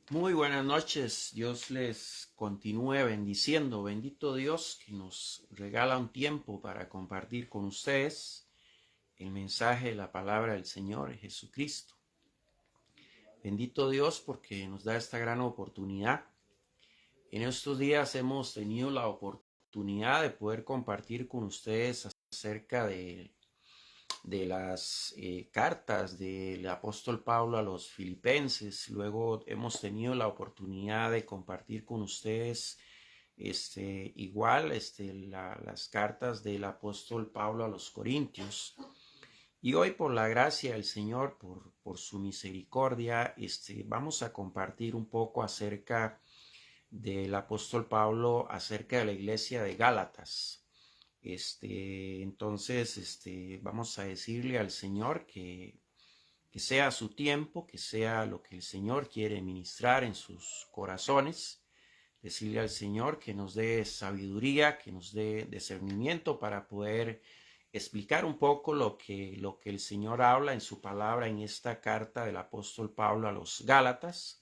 Muy buenas noches, Dios les continúe bendiciendo. Bendito Dios que nos regala un tiempo para compartir con ustedes el mensaje de la palabra del Señor Jesucristo. Bendito Dios porque nos da esta gran oportunidad. En estos días hemos tenido la oportunidad de poder compartir con ustedes acerca de las cartas del apóstol Pablo a los filipenses. Luego hemos tenido la oportunidad de compartir con ustedes las cartas del apóstol Pablo a los corintios. Y hoy, por la gracia del Señor, por su misericordia, vamos a compartir un poco acerca del apóstol Pablo, acerca de la iglesia de Gálatas. Entonces, vamos a decirle al Señor que sea su tiempo, que sea lo que el Señor quiere ministrar en sus corazones. Decirle al Señor que nos dé sabiduría, que nos dé discernimiento para poder explicar un poco lo que el Señor habla en su palabra en esta carta del apóstol Pablo a los Gálatas.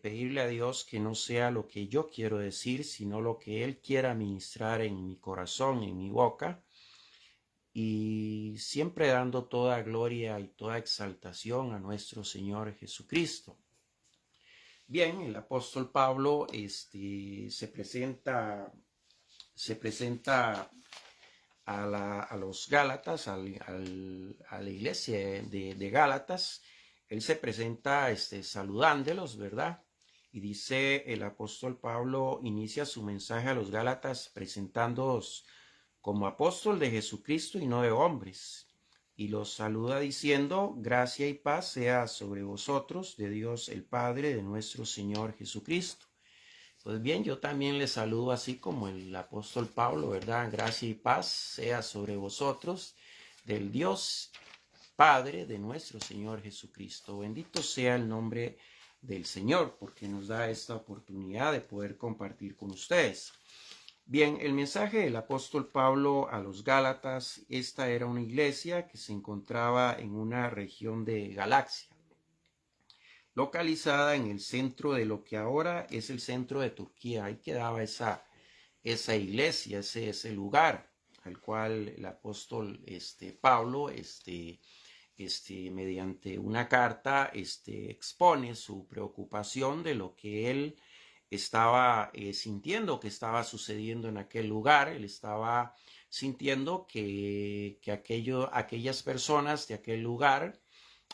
Pedirle a Dios que no sea lo que yo quiero decir, sino lo que Él quiera ministrar en mi corazón, en mi boca, y siempre dando toda gloria y toda exaltación a nuestro Señor Jesucristo. Bien, el apóstol Pablo se presenta a los Gálatas, a la iglesia de Gálatas. Él se presenta saludándolos, ¿verdad? Y dice el apóstol Pablo, inicia su mensaje a los Gálatas presentándolos como apóstol de Jesucristo y no de hombres. Y los saluda diciendo, gracia y paz sea sobre vosotros, de Dios el Padre, de nuestro Señor Jesucristo. Pues bien, yo también les saludo así como el apóstol Pablo, ¿verdad? Gracia y paz sea sobre vosotros, del Dios Padre de nuestro Señor Jesucristo. Bendito sea el nombre del Señor, porque nos da esta oportunidad de poder compartir con ustedes. Bien, el mensaje del apóstol Pablo a los Gálatas, esta era una iglesia que se encontraba en una región de Galacia, localizada en el centro de lo que ahora es el centro de Turquía. Ahí quedaba esa iglesia, ese lugar al cual el apóstol Pablo mediante una carta expone su preocupación de lo que él estaba sintiendo que estaba sucediendo en aquel lugar. Él estaba sintiendo que aquellas personas de aquel lugar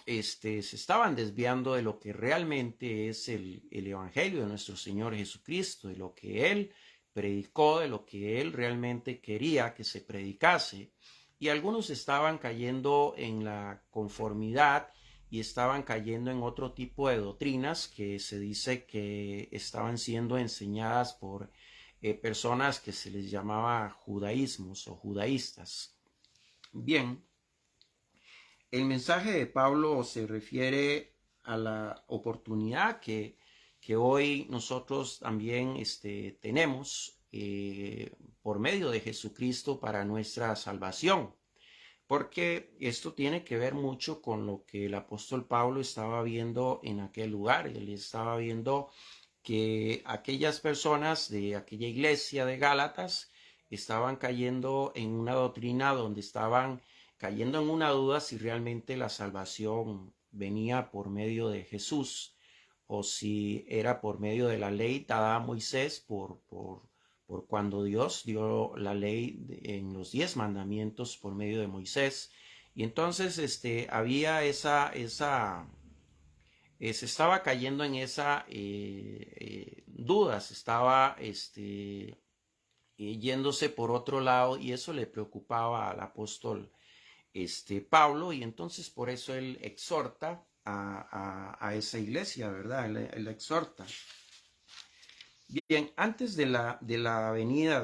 se estaban desviando de lo que realmente es el Evangelio de nuestro Señor Jesucristo, de lo que Él predicó, de lo que Él realmente quería que se predicase. Y algunos estaban cayendo en la conformidad y estaban cayendo en otro tipo de doctrinas que se dice que estaban siendo enseñadas por personas que se les llamaba judaísmos o judaístas. Bien, el mensaje de Pablo se refiere a la oportunidad que hoy nosotros también tenemos por medio de Jesucristo para nuestra salvación. Porque esto tiene que ver mucho con lo que el apóstol Pablo estaba viendo en aquel lugar. Él estaba viendo que aquellas personas de aquella iglesia de Gálatas estaban cayendo en una doctrina donde estaban cayendo en una duda si realmente la salvación venía por medio de Jesús o si era por medio de la ley dada a Moisés por cuando Dios dio la ley en los 10 mandamientos por medio de Moisés. Y entonces había se estaba cayendo en esa duda, se estaba yéndose por otro lado, y eso le preocupaba al apóstol Pablo, y entonces por eso él exhorta a esa iglesia, ¿verdad? Él exhorta. Bien, antes de la venida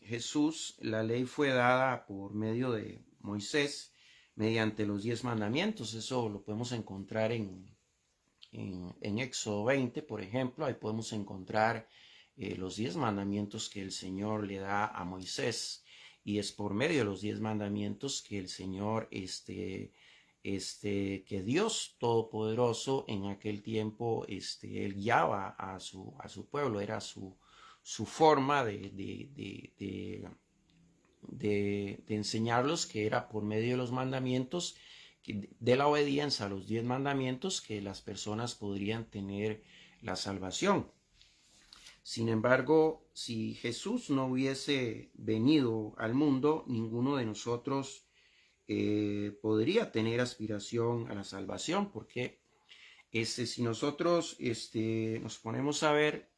Jesús, la ley fue dada por medio de Moisés mediante los 10 mandamientos. Eso lo podemos encontrar en Éxodo 20, por ejemplo. Ahí podemos encontrar los 10 mandamientos que el Señor le da a Moisés. Y es por medio de los 10 mandamientos que el Señor, que Dios Todopoderoso en aquel tiempo, él guiaba a su pueblo. Era su forma de enseñarlos, que era por medio de los mandamientos, de la obediencia a los 10 mandamientos, que las personas podrían tener la salvación. Sin embargo, si Jesús no hubiese venido al mundo, ninguno de nosotros podría tener aspiración a la salvación, porque si nosotros nos ponemos a ver,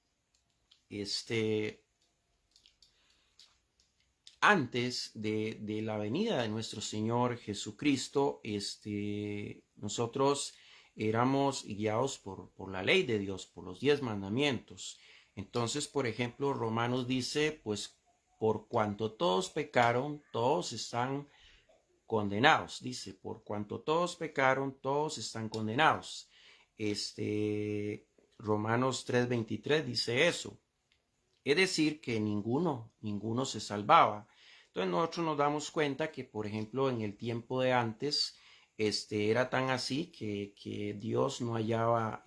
antes de la venida de nuestro Señor Jesucristo, nosotros éramos guiados por la ley de Dios, por los 10 mandamientos. Entonces, por ejemplo, Romanos dice, pues, por cuanto todos pecaron, todos están condenados. Dice, por cuanto todos pecaron, todos están condenados. Romanos 3:23 dice eso. Es decir, que ninguno se salvaba. Entonces nosotros nos damos cuenta que, por ejemplo, en el tiempo de antes, era tan así que Dios no hallaba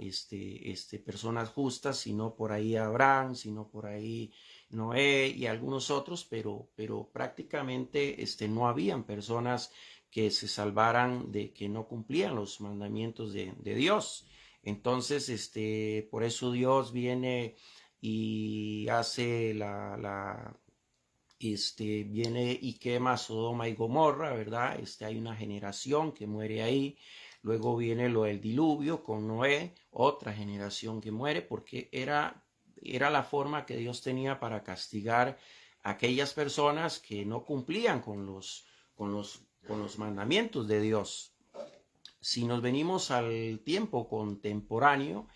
personas justas, sino por ahí Abraham, sino por ahí Noé y algunos otros, pero prácticamente no habían personas que se salvaran, de que no cumplían los mandamientos de Dios. Entonces, por eso Dios viene y hace viene y quema Sodoma y Gomorra, ¿verdad? Hay una generación que muere ahí. Luego viene lo del diluvio con Noé, otra generación que muere, porque era la forma que Dios tenía para castigar a aquellas personas que no cumplían con los mandamientos de Dios. Si nos venimos al tiempo contemporáneo,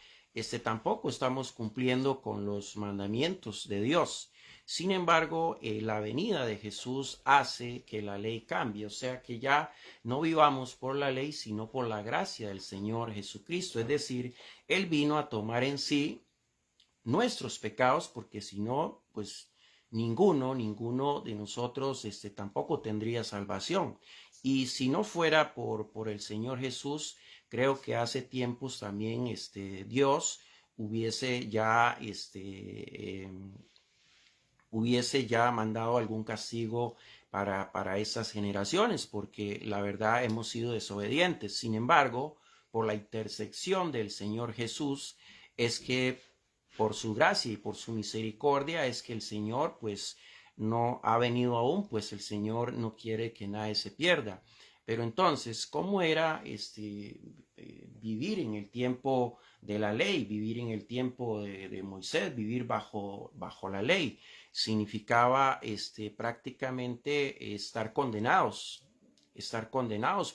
tampoco estamos cumpliendo con los mandamientos de Dios. Sin embargo, la venida de Jesús hace que la ley cambie, o sea que ya no vivamos por la ley, sino por la gracia del Señor Jesucristo. Es decir, Él vino a tomar en sí nuestros pecados, porque si no, pues ninguno de nosotros tampoco tendría salvación. Y si no fuera por el Señor Jesús, creo que hace tiempos también Dios hubiese ya mandado algún castigo para esas generaciones, porque la verdad hemos sido desobedientes. Sin embargo, por la intersección del Señor Jesús, es que por su gracia y por su misericordia es que el Señor pues no ha venido aún, pues el Señor no quiere que nadie se pierda. Pero entonces, ¿cómo era vivir en el tiempo de la ley, vivir en el tiempo de Moisés, vivir bajo la ley? Significaba prácticamente estar condenados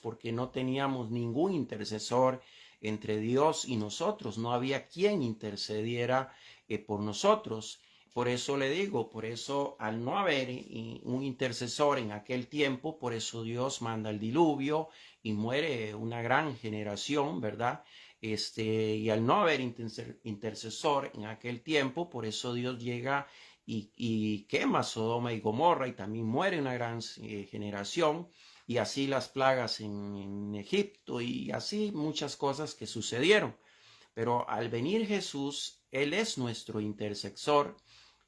porque no teníamos ningún intercesor entre Dios y nosotros, no había quien intercediera por nosotros. Por eso le digo, por eso al no haber un intercesor en aquel tiempo, por eso Dios manda el diluvio y muere una gran generación, ¿verdad? Y al no haber intercesor en aquel tiempo, por eso Dios llega y quema Sodoma y Gomorra y también muere una gran generación. Y así las plagas en Egipto y así muchas cosas que sucedieron. Pero al venir Jesús, Él es nuestro intercesor.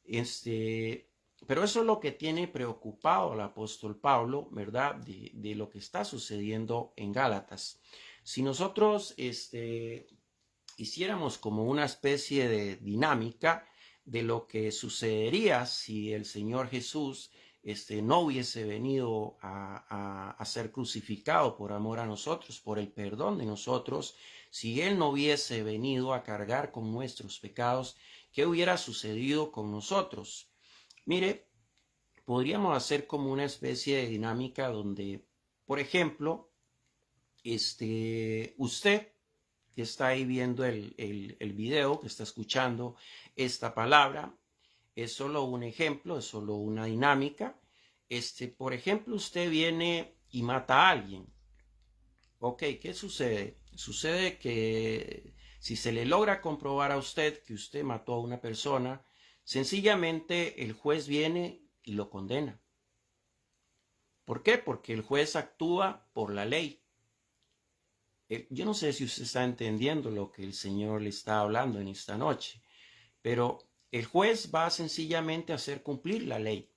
Pero eso es lo que tiene preocupado al apóstol Pablo, ¿verdad? De lo que está sucediendo en Gálatas. Si nosotros hiciéramos como una especie de dinámica de lo que sucedería si el Señor Jesús no hubiese venido a ser crucificado por amor a nosotros, por el perdón de nosotros, si Él no hubiese venido a cargar con nuestros pecados, ¿qué hubiera sucedido con nosotros? Mire, podríamos hacer como una especie de dinámica donde, por ejemplo, usted que está ahí viendo el video, que está escuchando esta palabra, Es solo un ejemplo, es solo una dinámica. Por ejemplo, usted viene y mata a alguien. Ok, ¿qué sucede? Sucede que si se le logra comprobar a usted que usted mató a una persona, sencillamente el juez viene y lo condena. ¿Por qué? Porque el juez actúa por la ley. Yo no sé si usted está entendiendo lo que el Señor le está hablando en esta noche, pero el juez va sencillamente a hacer cumplir la ley.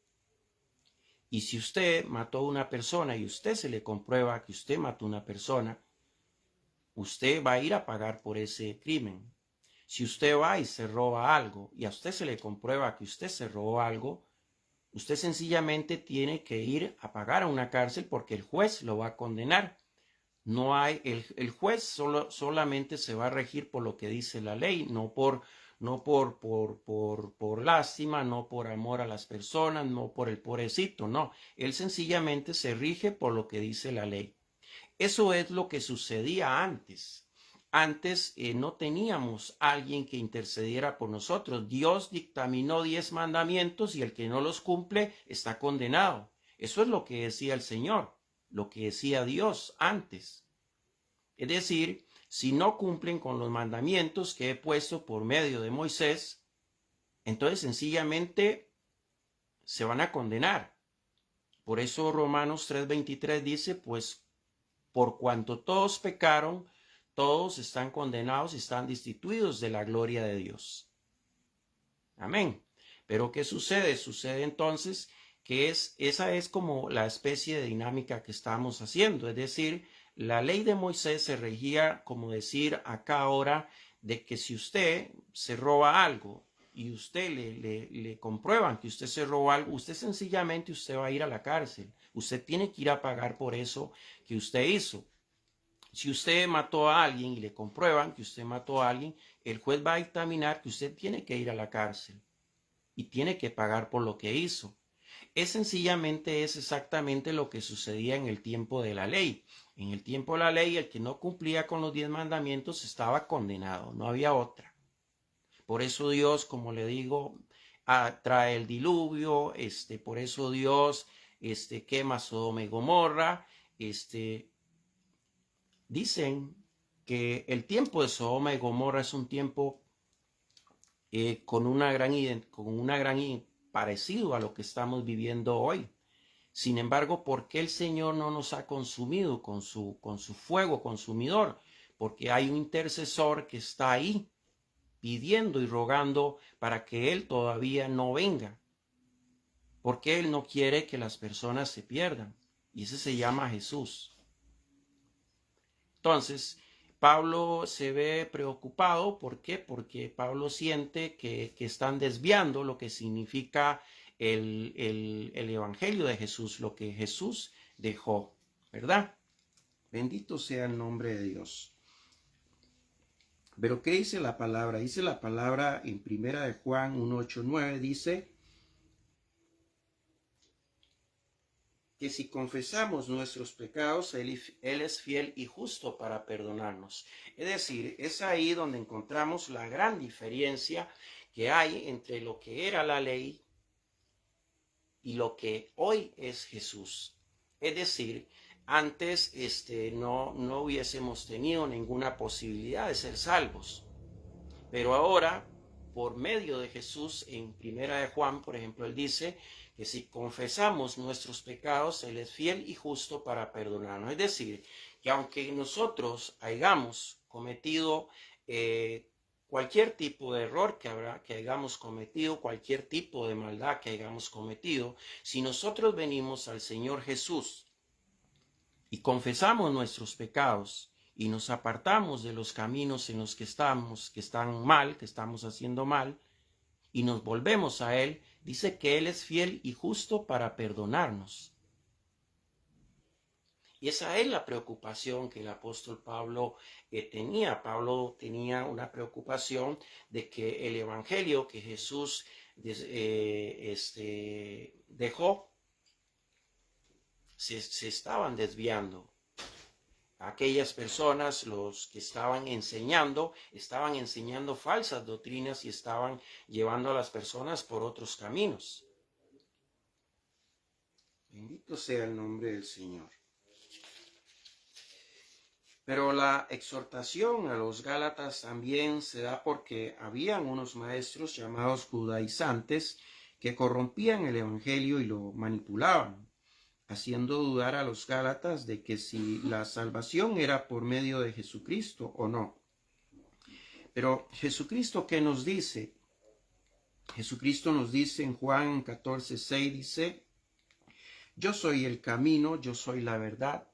Y si usted mató a una persona y usted se le comprueba que usted mató a una persona, usted va a ir a pagar por ese crimen. Si usted va y se roba algo y a usted se le comprueba que usted se robó algo, usted sencillamente tiene que ir a pagar a una cárcel porque el juez lo va a condenar. No hay, el juez solamente se va a regir por lo que dice la ley, no por lástima, no por amor a las personas, no por el pobrecito, no. Él sencillamente se rige por lo que dice la ley. Eso es lo que sucedía antes. Antes no teníamos alguien que intercediera por nosotros. Dios dictaminó 10 mandamientos y el que no los cumple está condenado. Eso es lo que decía el Señor, lo que decía Dios antes. Es decir, si no cumplen con los mandamientos que he puesto por medio de Moisés, entonces sencillamente se van a condenar. Por eso Romanos 3:23 dice, pues por cuanto todos pecaron, todos están condenados y están destituidos de la gloria de Dios. Amén. Pero ¿qué sucede? Sucede entonces que esa es como la especie de dinámica que estamos haciendo. Es decir, la ley de Moisés se regía, como decir acá ahora, de que si usted se roba algo y usted le comprueban que usted se robó algo, usted sencillamente usted va a ir a la cárcel. Usted tiene que ir a pagar por eso que usted hizo. Si usted mató a alguien y le comprueban que usted mató a alguien, el juez va a dictaminar que usted tiene que ir a la cárcel y tiene que pagar por lo que hizo. Es exactamente lo que sucedía en el tiempo de la ley. En el tiempo de la ley, el que no cumplía con los 10 mandamientos estaba condenado, no había otra. Por eso Dios, como le digo, trae el diluvio, por eso Dios quema Sodoma y Gomorra, dicen que el tiempo de Sodoma y Gomorra es un tiempo con una gran parecido a lo que estamos viviendo hoy. Sin embargo, ¿por qué el Señor no nos ha consumido con su fuego consumidor? Porque hay un intercesor que está ahí pidiendo y rogando para que Él todavía no venga. Porque Él no quiere que las personas se pierdan. Y ese se llama Jesús. Entonces, Pablo se ve preocupado. ¿Por qué? Porque Pablo siente que están desviando lo que significa el Evangelio de Jesús, lo que Jesús dejó, ¿verdad? Bendito sea el nombre de Dios. Pero ¿qué dice la palabra? Dice la palabra en Primera de Juan 1:8-9, dice que si confesamos nuestros pecados, Él es fiel y justo para perdonarnos. Es decir, es ahí donde encontramos la gran diferencia que hay entre lo que era la ley y lo que hoy es Jesús. Es decir, antes no hubiésemos tenido ninguna posibilidad de ser salvos. Pero ahora, por medio de Jesús, en Primera de Juan, por ejemplo, él dice que si confesamos nuestros pecados, Él es fiel y justo para perdonarnos. Es decir, que aunque nosotros hayamos cometido cualquier tipo de error que hayamos cometido, cualquier tipo de maldad que hayamos cometido, si nosotros venimos al Señor Jesús y confesamos nuestros pecados y nos apartamos de los caminos en los que estamos, que están mal, que estamos haciendo mal, y nos volvemos a Él, dice que Él es fiel y justo para perdonarnos. Y esa es la preocupación que el apóstol Pablo tenía. Pablo tenía una preocupación de que el evangelio que Jesús dejó se estaban desviando. aquellas personas, los que estaban enseñando falsas doctrinas y estaban llevando a las personas por otros caminos. Bendito sea el nombre del Señor. Pero la exhortación a los Gálatas también se da porque habían unos maestros llamados judaizantes que corrompían el evangelio y lo manipulaban, haciendo dudar a los Gálatas de que si la salvación era por medio de Jesucristo o no. Pero Jesucristo, ¿qué nos dice? Jesucristo nos dice en Juan 14:6, dice: yo soy el camino, yo soy la verdad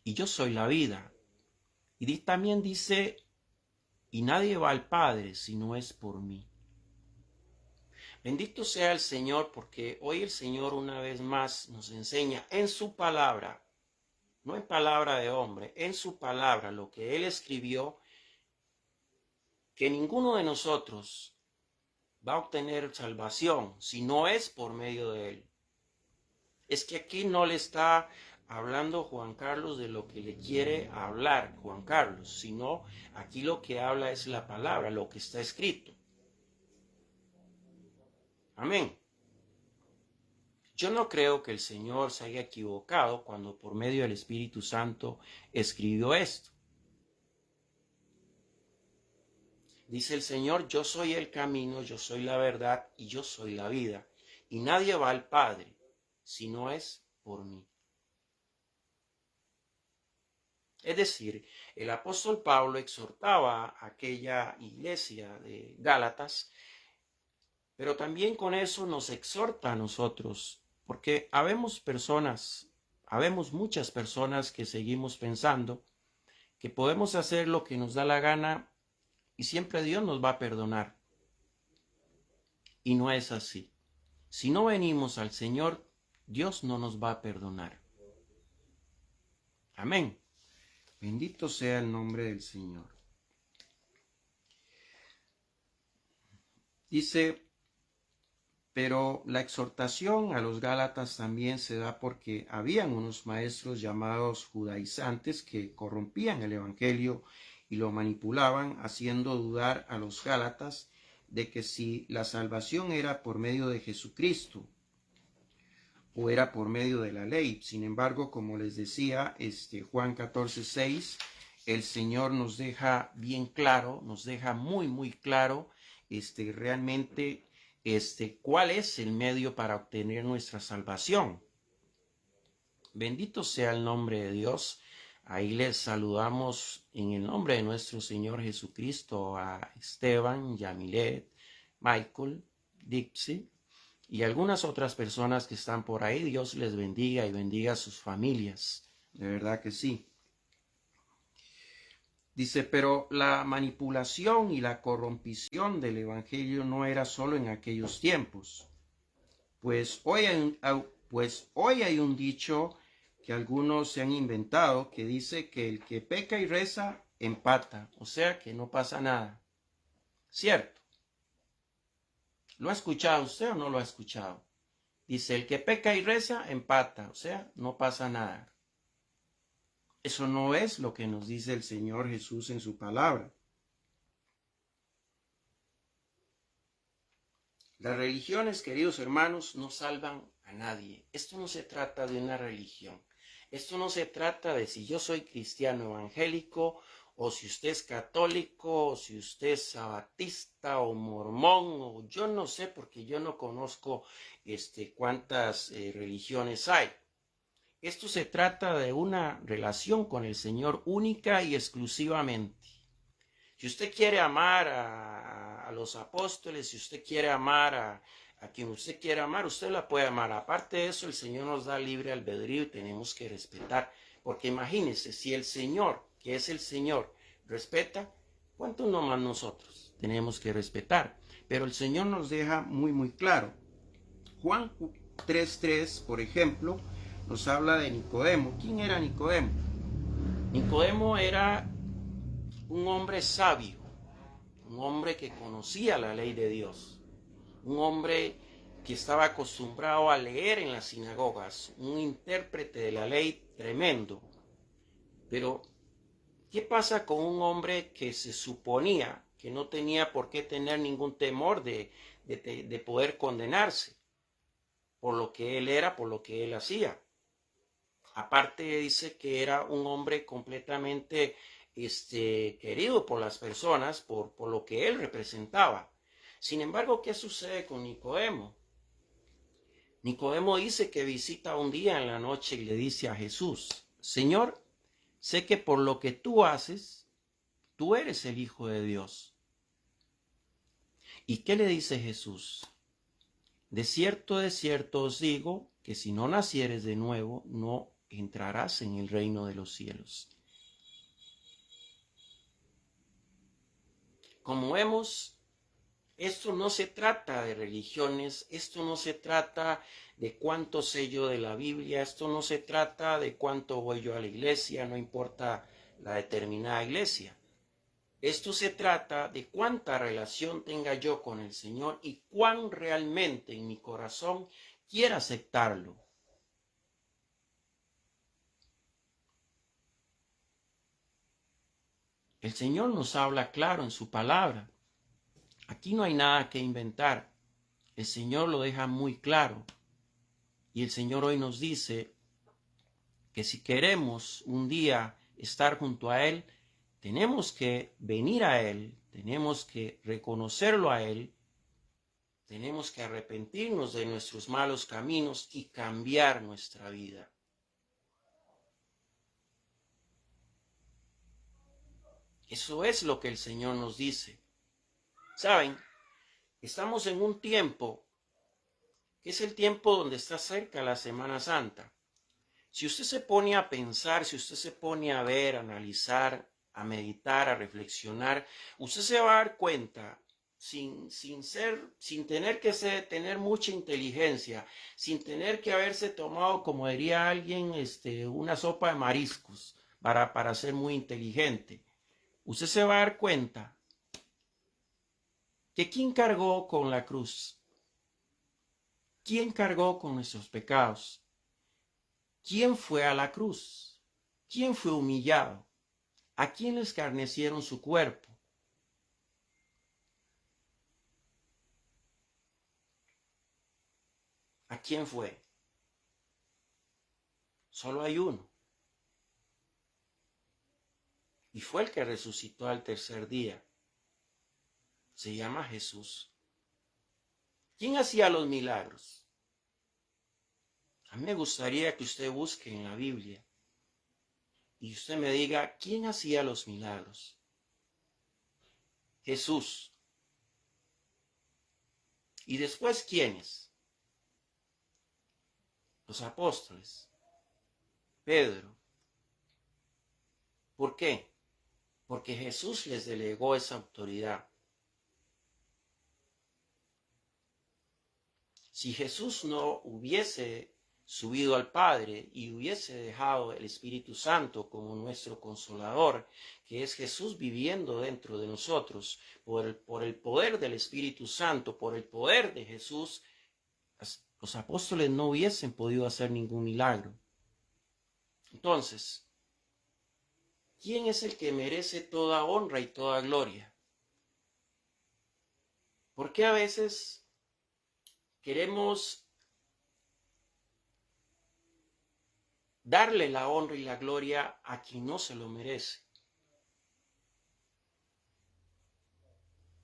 y yo soy la vida. Y también dice: y nadie va al Padre si no es por mí. Bendito sea el Señor, porque hoy el Señor una vez más nos enseña en su palabra, no en palabra de hombre, en su palabra, lo que Él escribió, que ninguno de nosotros va a obtener salvación si no es por medio de Él. Es que aquí no le está hablando Juan Carlos de lo que le quiere hablar Juan Carlos, sino aquí lo que habla es la palabra, lo que está escrito. Amén. Yo no creo que el Señor se haya equivocado cuando por medio del Espíritu Santo escribió esto. Dice el Señor: yo soy el camino, yo soy la verdad y yo soy la vida. Y nadie va al Padre si no es por mí. Es decir, el apóstol Pablo exhortaba a aquella iglesia de Gálatas, pero también con eso nos exhorta a nosotros, porque habemos muchas personas que seguimos pensando que podemos hacer lo que nos da la gana y siempre Dios nos va a perdonar. Y no es así. Si no venimos al Señor, Dios no nos va a perdonar. Amén. Bendito sea el nombre del Señor. Dice: pero la exhortación a los Gálatas también se da porque habían unos maestros llamados judaizantes que corrompían el evangelio y lo manipulaban, haciendo dudar a los Gálatas de que si la salvación era por medio de Jesucristo o era por medio de la ley. Sin embargo, como les decía, Juan 14:6, el Señor nos deja bien claro, nos deja muy claro, realmente, cuál es el medio para obtener nuestra salvación. Bendito sea el nombre de Dios. Ahí les saludamos en el nombre de nuestro Señor Jesucristo a Esteban, Yamilet, Michael, Dixie y algunas otras personas que están por ahí. Dios les bendiga y bendiga a sus familias. De verdad que sí. Dice: pero la manipulación y la corrompición del evangelio no era solo en aquellos tiempos. Pues hoy hay un dicho que algunos se han inventado que dice que el que peca y reza empata, o sea que no pasa nada. ¿Cierto? ¿Lo ha escuchado usted o no lo ha escuchado? Dice: el que peca y reza empata, o sea, no pasa nada. Eso no es lo que nos dice el Señor Jesús en su palabra. Las religiones, queridos hermanos, no salvan a nadie. Esto no se trata de una religión. Esto no se trata de si yo soy cristiano evangélico o si usted es católico o si usted es sabatista o mormón o yo no sé, porque yo no conozco cuántas religiones hay. Esto se trata de una relación con el Señor única y exclusivamente. Si usted quiere amar a los apóstoles, si usted quiere amar a quien usted quiere amar, usted la puede amar. Aparte de eso, el Señor nos da libre albedrío y tenemos que respetar. Porque imagínense, si el Señor, que es el Señor, respeta, ¿cuánto no más nosotros tenemos que respetar? Pero el Señor nos deja muy claro. Juan 3:3, por ejemplo, nos habla de Nicodemo. ¿Quién era Nicodemo? Nicodemo era un hombre sabio, un hombre que conocía la ley de Dios, un hombre que estaba acostumbrado a leer en las sinagogas, un intérprete de la ley tremendo. Pero, ¿qué pasa con un hombre que se suponía que no tenía por qué tener ningún temor de poder condenarse por lo que él era, por lo que él hacía? Aparte dice que era un hombre completamente querido por las personas por lo que él representaba. Sin embargo, ¿qué sucede con Nicodemo? Nicodemo dice que visita un día en la noche y le dice a Jesús: Señor, sé que por lo que tú haces, tú eres el Hijo de Dios. ¿Y qué le dice Jesús? De cierto os digo, que si no nacieres de nuevo, no entrarás en el reino de los cielos. Como vemos, esto no se trata de religiones, esto no se trata de cuánto sé yo de la Biblia, esto no se trata de cuánto voy yo a la iglesia, no importa la determinada iglesia. Esto se trata de cuánta relación tenga yo con el Señor y cuán realmente en mi corazón quiera aceptarlo. El Señor nos habla claro en su palabra. Aquí no hay nada que inventar. El Señor lo deja muy claro. Y el Señor hoy nos dice que si queremos un día estar junto a Él, tenemos que venir a Él, tenemos que reconocerlo a Él, tenemos que arrepentirnos de nuestros malos caminos y cambiar nuestra vida. Eso es lo que el Señor nos dice. ¿Saben? Estamos en un tiempo que es el tiempo donde está cerca la Semana Santa. Si usted se pone a pensar, si usted se pone a ver, a analizar, a meditar, a reflexionar, usted se va a dar cuenta, sin tener que tener mucha inteligencia, sin tener que haberse tomado, como diría alguien, una sopa de mariscos para ser muy inteligente. Usted se va a dar cuenta que ¿quién cargó con la cruz? ¿Quién cargó con nuestros pecados? ¿Quién fue a la cruz? ¿Quién fue humillado? ¿A quién le escarnecieron su cuerpo? ¿A quién fue? Solo hay uno. Y fue el que resucitó al tercer día. Se llama Jesús. ¿Quién hacía los milagros? A mí me gustaría que usted busque en la Biblia y usted me diga, ¿quién hacía los milagros? Jesús. ¿Y después quiénes? Los apóstoles. Pedro. ¿Por qué? Porque Jesús les delegó esa autoridad. Si Jesús no hubiese subido al Padre y hubiese dejado el Espíritu Santo como nuestro consolador, que es Jesús viviendo dentro de nosotros, por el poder del Espíritu Santo, por el poder de Jesús, los apóstoles no hubiesen podido hacer ningún milagro. Entonces, ¿quién es el que merece toda honra y toda gloria? ¿Por qué a veces queremos darle la honra y la gloria a quien no se lo merece?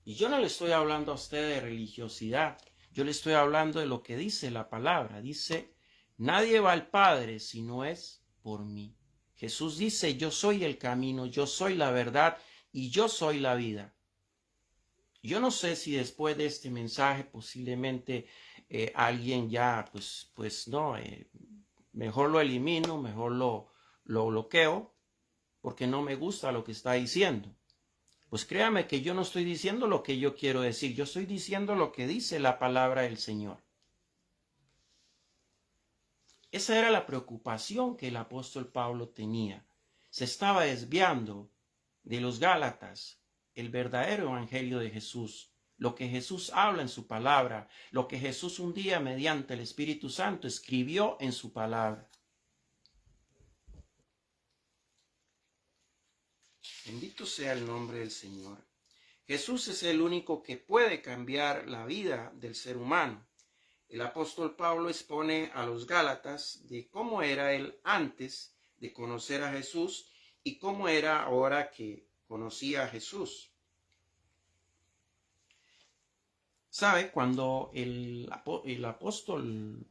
Y yo no le estoy hablando a usted de religiosidad, yo le estoy hablando de lo que dice la palabra. Dice, nadie va al Padre si no es por mí. Jesús dice, yo soy el camino, yo soy la verdad y yo soy la vida. Yo no sé si después de este mensaje posiblemente alguien ya, pues no, mejor lo elimino, mejor lo bloqueo, porque no me gusta lo que está diciendo. Pues créame que yo no estoy diciendo lo que yo quiero decir, yo estoy diciendo lo que dice la palabra del Señor. Esa era la preocupación que el apóstol Pablo tenía. Se estaba desviando de los Gálatas, el verdadero evangelio de Jesús, lo que Jesús habla en su palabra, lo que Jesús un día mediante el Espíritu Santo escribió en su palabra. Bendito sea el nombre del Señor. Jesús es el único que puede cambiar la vida del ser humano. El apóstol Pablo expone a los Gálatas de cómo era él antes de conocer a Jesús y cómo era ahora que conocía a Jesús. ¿Sabe? Cuando el apóstol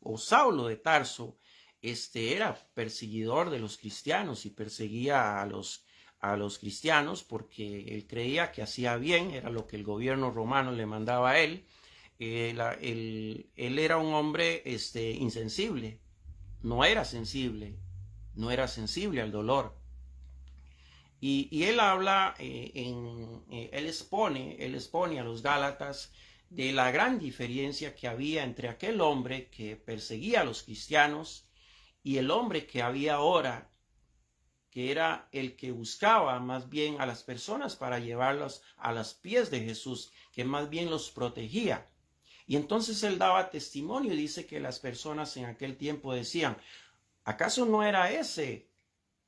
o Saulo de Tarso era perseguidor de los cristianos y perseguía a los cristianos porque él creía que hacía bien, era lo que el gobierno romano le mandaba a él. Él era un hombre insensible, no era sensible, no era sensible al dolor. Y él habla, él expone a los Gálatas de la gran diferencia que había entre aquel hombre que perseguía a los cristianos y el hombre que había ahora, que era el que buscaba más bien a las personas para llevarlos a los pies de Jesús, que más bien los protegía. Y entonces él daba testimonio y dice que las personas en aquel tiempo decían, ¿acaso no era ese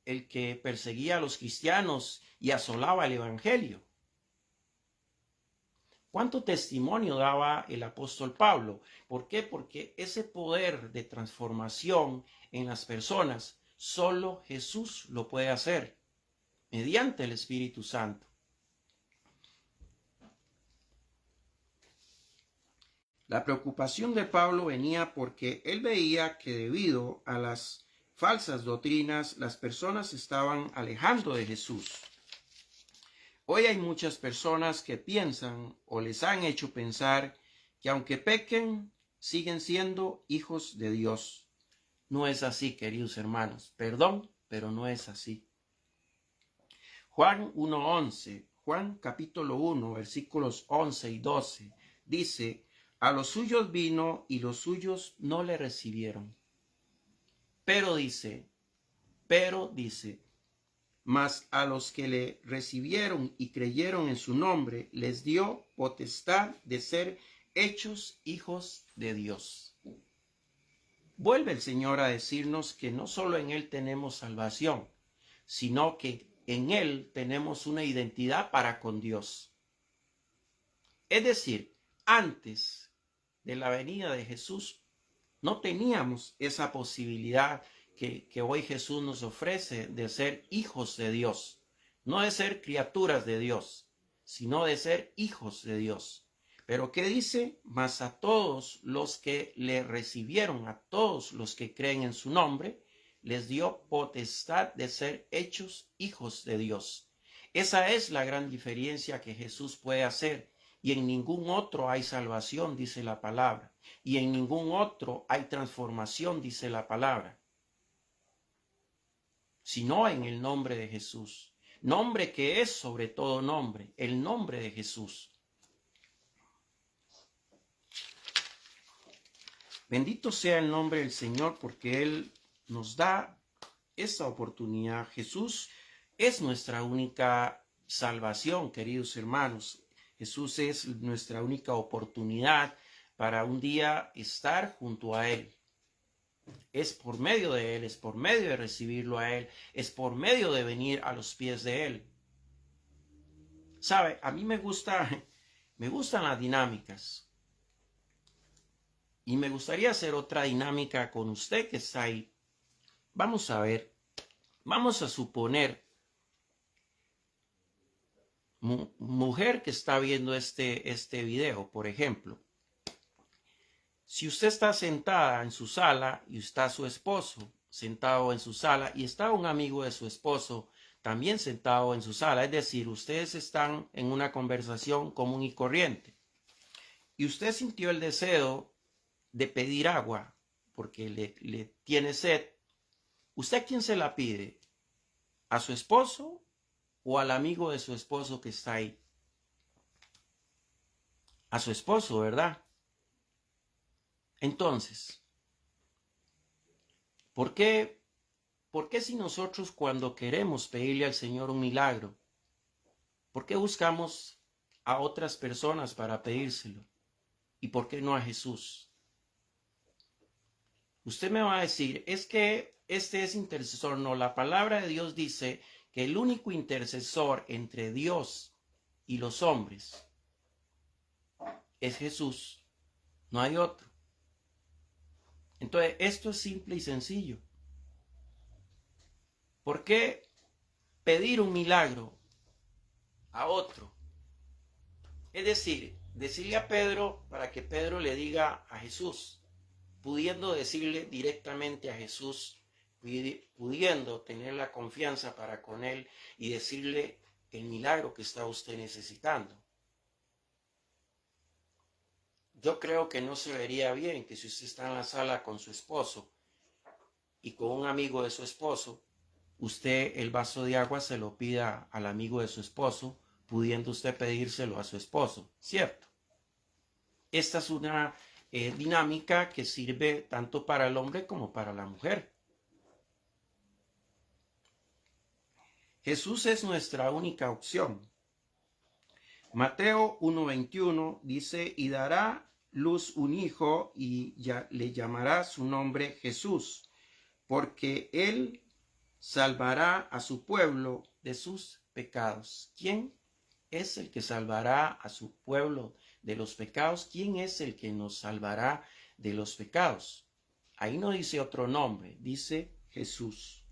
el que perseguía a los cristianos y asolaba el evangelio? ¿Cuánto testimonio daba el apóstol Pablo? ¿Por qué? Porque ese poder de transformación en las personas, solo Jesús lo puede hacer, mediante el Espíritu Santo. La preocupación de Pablo venía porque él veía que debido a las falsas doctrinas, las personas se estaban alejando de Jesús. Hoy hay muchas personas que piensan o les han hecho pensar que aunque pequen, siguen siendo hijos de Dios. No es así, queridos hermanos. Perdón, pero no es así. Juan 1:11, Juan capítulo 1, versículos 11 y 12, dice, a los suyos vino y los suyos no le recibieron. Pero dice, mas a los que le recibieron y creyeron en su nombre, les dio potestad de ser hechos hijos de Dios. Vuelve el Señor a decirnos que no solo en Él tenemos salvación, sino que en Él tenemos una identidad para con Dios. Es decir, antes de la venida de Jesús, no teníamos esa posibilidad que hoy Jesús nos ofrece de ser hijos de Dios, no de ser criaturas de Dios, sino de ser hijos de Dios. Pero ¿qué dice? Mas a todos los que le recibieron, a todos los que creen en su nombre, les dio potestad de ser hechos hijos de Dios. Esa es la gran diferencia que Jesús puede hacer. Y en ningún otro hay salvación, dice la palabra. Y en ningún otro hay transformación, dice la palabra. Sino en el nombre de Jesús. Nombre que es sobre todo nombre, el nombre de Jesús. Bendito sea el nombre del Señor porque Él nos da esta oportunidad. Jesús es nuestra única salvación, queridos hermanos. Jesús es nuestra única oportunidad para un día estar junto a Él. Es por medio de Él, es por medio de recibirlo a Él, es por medio de venir a los pies de Él. ¿Sabe? A mí me gustan las dinámicas. Y me gustaría hacer otra dinámica con usted que está ahí. Vamos a ver, vamos a suponer, mujer que está viendo este video, por ejemplo. Si usted está sentada en su sala y está su esposo sentado en su sala y está un amigo de su esposo también sentado en su sala, es decir, ustedes están en una conversación común y corriente y usted sintió el deseo de pedir agua porque le tiene sed, ¿usted a quién se la pide? ¿A su esposo o al amigo de su esposo que está ahí? A su esposo, ¿verdad? Entonces, ¿por qué si nosotros cuando queremos pedirle al Señor un milagro, por qué buscamos a otras personas para pedírselo? ¿Y por qué no a Jesús? Usted me va a decir, es que este es intercesor. No, la palabra de Dios dice que el único intercesor entre Dios y los hombres es Jesús, no hay otro. Entonces, esto es simple y sencillo. ¿Por qué pedir un milagro a otro? Es decir, decirle a Pedro para que Pedro le diga a Jesús, pudiendo decirle directamente a Jesús, pudiendo tener la confianza para con él y decirle el milagro que está usted necesitando. Yo creo que no se vería bien que si usted está en la sala con su esposo y con un amigo de su esposo, usted el vaso de agua se lo pida al amigo de su esposo, pudiendo usted pedírselo a su esposo, ¿cierto? Esta es una dinámica que sirve tanto para el hombre como para la mujer. Jesús es nuestra única opción. Mateo 1:21 dice, y dará luz un hijo y ya le llamará su nombre Jesús, porque él salvará a su pueblo de sus pecados. ¿Quién es el que salvará a su pueblo de los pecados? ¿Quién es el que nos salvará de los pecados? Ahí no dice otro nombre, dice Jesús.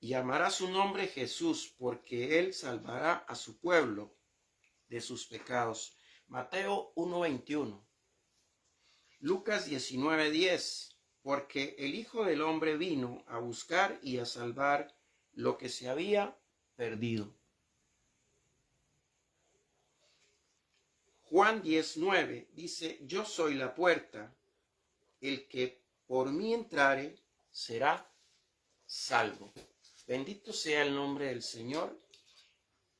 Llamará su nombre Jesús, porque él salvará a su pueblo de sus pecados. Mateo 1:21. Lucas 19:10. Porque el Hijo del Hombre vino a buscar y a salvar lo que se había perdido. Juan 10:9 dice, yo soy la puerta, el que por mí entrare será salvo. Bendito sea el nombre del Señor,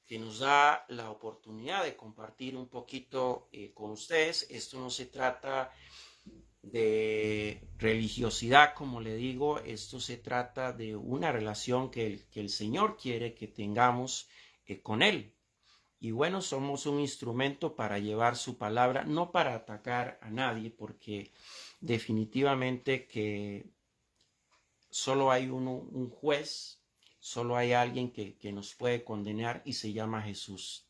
que nos da la oportunidad de compartir un poquito con ustedes. Esto no se trata de religiosidad, como le digo, esto se trata de una relación que el Señor quiere que tengamos con Él. Y bueno, somos un instrumento para llevar su palabra, no para atacar a nadie, porque definitivamente que solo hay un juez, solo hay alguien que nos puede condenar y se llama Jesús.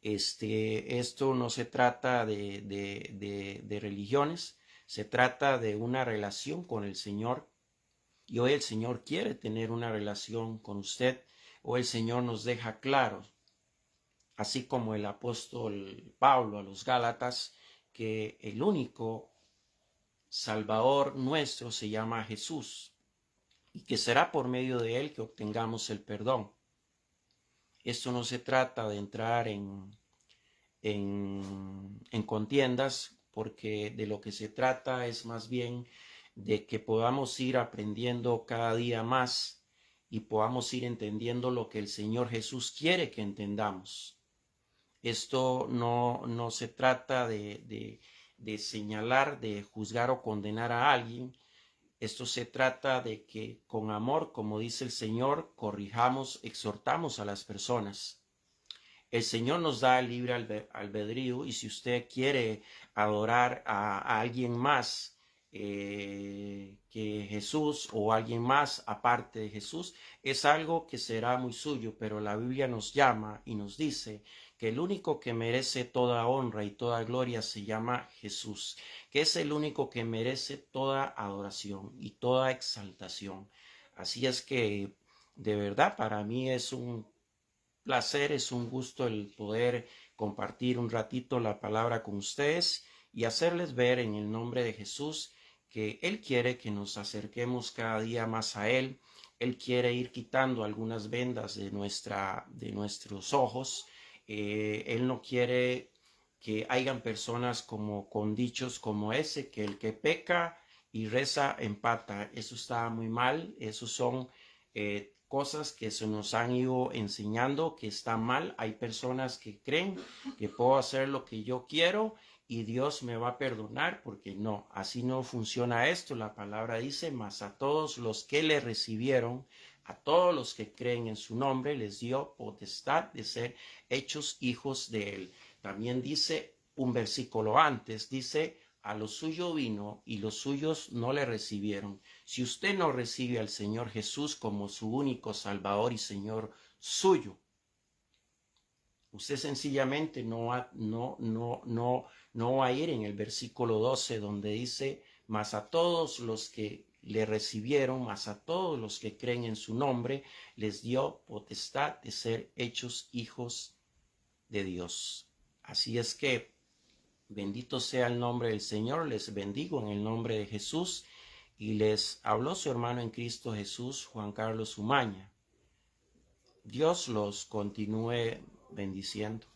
Esto no se trata de religiones, se trata de una relación con el Señor. Y hoy el Señor quiere tener una relación con usted. Hoy el Señor nos deja claro, así como el apóstol Pablo a los Gálatas, que el único Salvador nuestro se llama Jesús y que será por medio de él que obtengamos el perdón. Esto no se trata de entrar en contiendas, porque de lo que se trata es más bien de que podamos ir aprendiendo cada día más y podamos ir entendiendo lo que el Señor Jesús quiere que entendamos. Esto no se trata de señalar, de juzgar o condenar a alguien. Esto se trata de que con amor, como dice el Señor, corrijamos, exhortamos a las personas. El Señor nos da el libre albedrío y si usted quiere adorar a alguien más que Jesús o alguien más aparte de Jesús, es algo que será muy suyo, pero la Biblia nos llama y nos dice que el único que merece toda honra y toda gloria se llama Jesús, que es el único que merece toda adoración y toda exaltación. Así es que de verdad para mí es un placer, es un gusto el poder compartir un ratito la palabra con ustedes y hacerles ver en el nombre de Jesús que Él quiere que nos acerquemos cada día más a Él. Él quiere ir quitando algunas vendas de nuestros ojos. Él no quiere que hayan personas como con dichos como ese, que el que peca y reza empata. Eso está muy mal. Esos son cosas que se nos han ido enseñando que está mal. Hay personas que creen que puedo hacer lo que yo quiero y Dios me va a perdonar, porque no, así no funciona esto. La palabra dice, mas a todos los que le recibieron, a todos los que creen en su nombre, les dio potestad de ser hechos hijos de él. También dice un versículo antes, dice, a lo suyo vino y los suyos no le recibieron. Si usted no recibe al Señor Jesús como su único Salvador y Señor suyo, usted sencillamente no va a ir en el versículo 12 donde dice, mas a todos los que le recibieron, mas a todos los que creen en su nombre, les dio potestad de ser hechos hijos de Dios. Así es que bendito sea el nombre del Señor, les bendigo en el nombre de Jesús y les habló su hermano en Cristo Jesús, Juan Carlos Umaña. Dios los continúe bendiciendo.